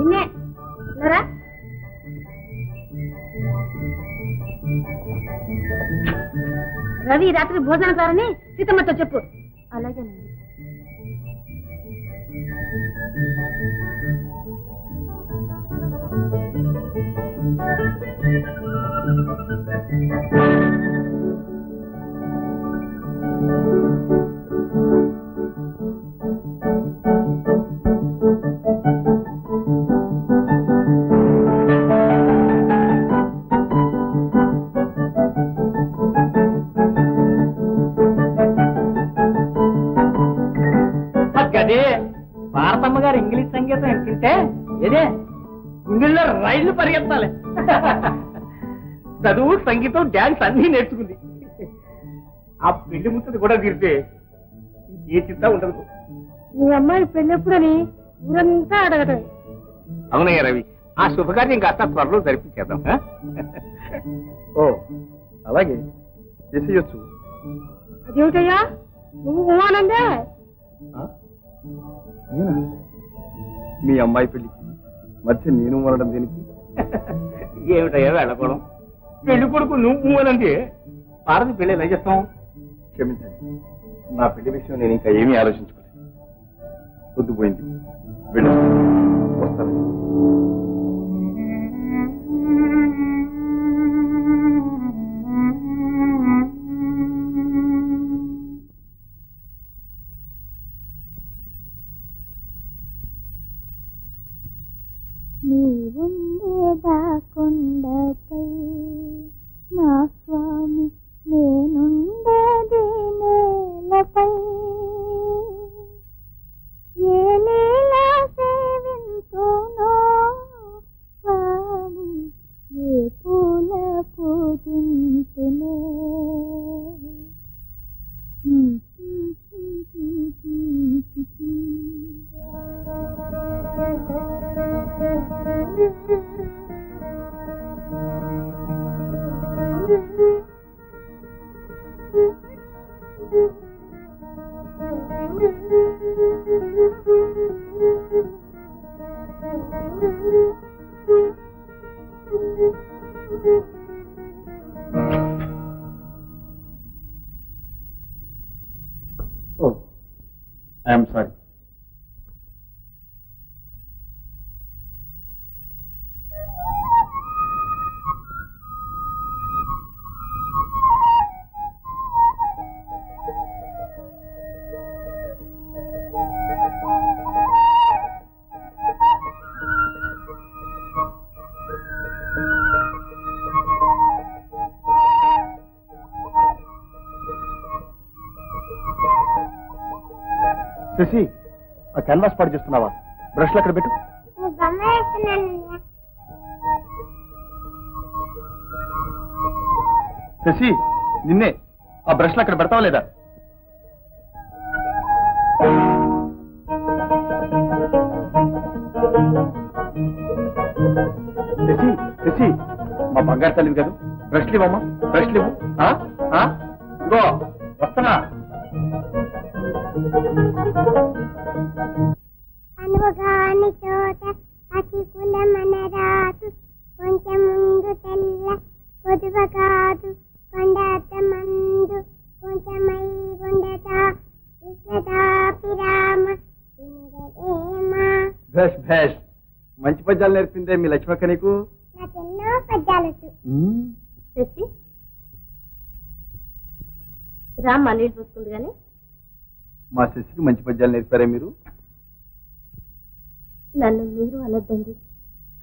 నిన్నే లేరా? రవి రాత్రి భోజనం కారని సీతమ్మతో చెప్పు. అలాగేనండి. గదే భారతమ్మ గారు ఇంగ్లీష్ సంగీతం ఎంటుంటే ఏదే గుండెల్లో రైళ్లు పరిగెత్తాలి. చదువు, సంగీతం, డాన్స్ అన్నీ నేర్చుకుంది. ఆ పెళ్లి ముచ్చట కూడా తీరితే ఏ చింత ఉండదు. మీ అమ్మాయి పెళ్ళెప్పుడని ఊరంతా అడగటం. అవునయ్య రవి, ఆ శుభకార్యం కాస్త త్వరలో జరిపించేద్దాం. ఓ అలాగే చేసేయచ్చు. అదేమిటయ్యా నువ్వు ఊహానందే? నేనా? మీ అమ్మాయి పెళ్లికి మధ్య నేను అనడం దేనికి? ఏమిటయ్యా వెళ్ళకూడదు. పెళ్లి కొడుకు నువ్వు అనంటే పార్వతి పెళ్లి ఎలా చేస్తాం? క్షమించండి, నా పెళ్లి విషయం నేను ఇంకా ఏమీ ఆలోచించుకోలేదు. పొద్దుపోయింది, వెళ్ళు. వస్తాను. నీవుండేదా కొండపై నా స్వామి, నేనుండేది నేలపై. ఏ లీలా సేవింతునో స్వామి, ఏ పూల పూజింతునో. Oh, I am sorry. Shashi, ఆ క్యాన్వాస్ పాడు చేస్తున్నావా? బ్రష్లు అక్కడ పెట్టు. శశి, నిన్నే. ఆ బ్రష్లు అక్కడ పెడతావా లేదా? శశి, శశి, మా బంగారు తల్లివి కాదు. బ్రష్లు ఇవ్వమ్మా, బ్రష్లు ఇవ్వు. ఇగో వస్తున్నా. అనుగాని చోట అతి కులమన రాదు, కొంచెం ముందు తెల్ల కొదువ కాదు, కొండత మందు కొంచెమై ఉండదా విశ్వదాపిరామ వినురదేమా. భేష్ భేష్, మంచి పద్యాలు నేర్పిందే మీ లక్ష్మక్క నీకు. నాకెన్నో పద్యాలొచ్చు. తెచ్చి రామ్మ నీళ్ళు చూసుకుంది కానీ. మా శశికి మంచి పద్యాలు నేర్పారే మీరు? నన్ను మీరు అనొద్దండి.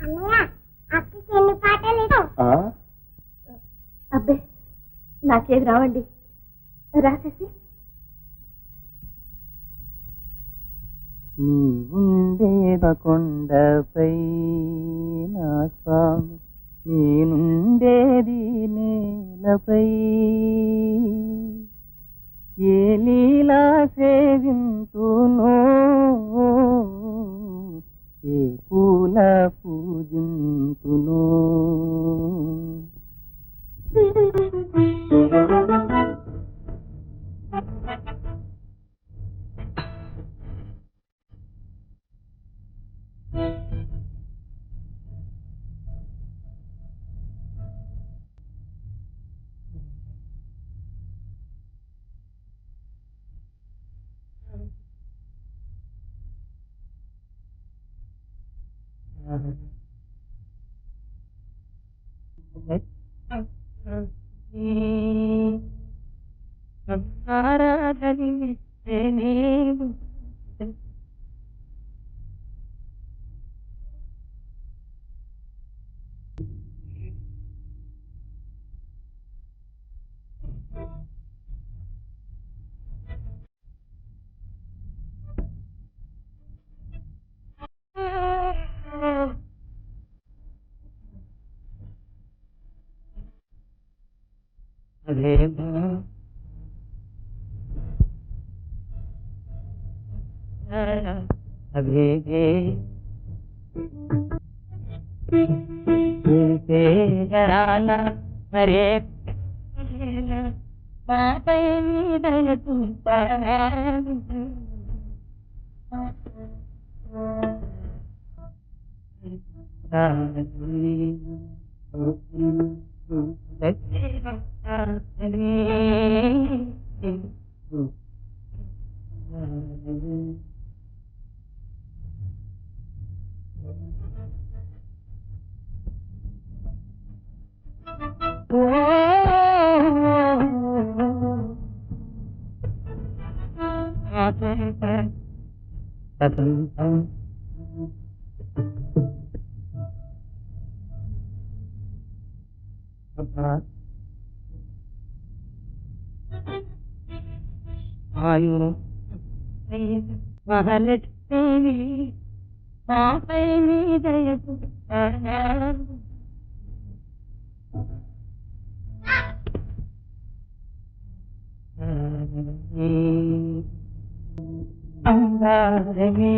అన్నయ్య, అక్కకి ఎన్ని పాటలు? అబ్బే నాకేది రావండి. రాసేసి నీవుండేద కొండపై నా స్వామి, నేనుండేది నేలపై. ఏ లీలా సేవింతునో, ఏ పూల పూజింతునో. మరే పాపై దయతు ఆయు మహాలక్ష్మి పాపై దయతు అంగారమే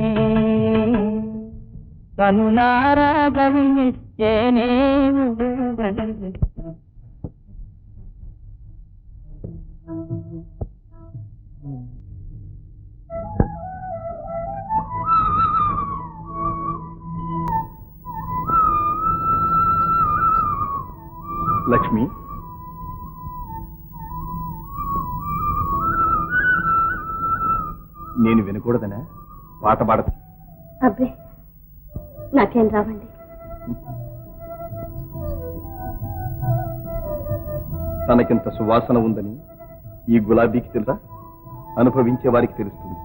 కనులారా గవిచేనే లక్ష్మి, నేను వినకూడదనా పాట పాడతా? అబ్బే, నాకేం రావండి. తనకింత సువాసన ఉందని ఈ గులాబీకి తెలుసా? అనుభవించే వారికి తెలుస్తుంది.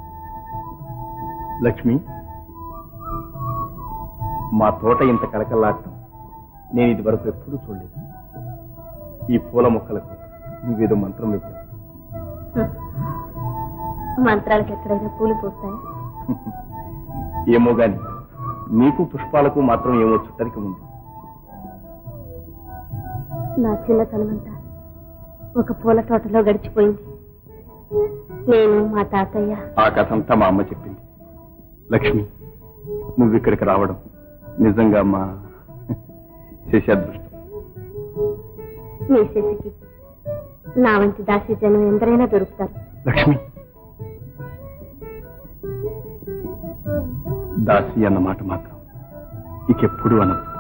లక్ష్మి, మా తోట ఇంత కలకల్లాడటం నేను ఇది వరకు ఎప్పుడూ చూడలేదు. ఈ పూల మొక్కలకు నువ్వేదో మంత్రం వేశావు. మంత్రాలకు ఎక్కడైనా పూలు పోస్తాయి? ఏమో గాని నీకు పుష్పాలకు మాత్రం ఏమో చుట్టరికి ఉంది. నా చిన్నతనమంతా ఒక పూల తోటలో గడిచిపోయింది. నేను, మా తాతయ్య. ఆ కథ అంతా మా అమ్మ చెప్పింది. లక్ష్మి, నువ్వు ఇక్కడికి రావడం నిజంగా మా శశి అదృష్టం. మీ శశికి నా వంటి దాసి జనం ఎందరైనా దొరుకుతారు. లక్ష్మి, దాసి అన్న మాట మాత్రం ఇకెప్పుడు అనదు.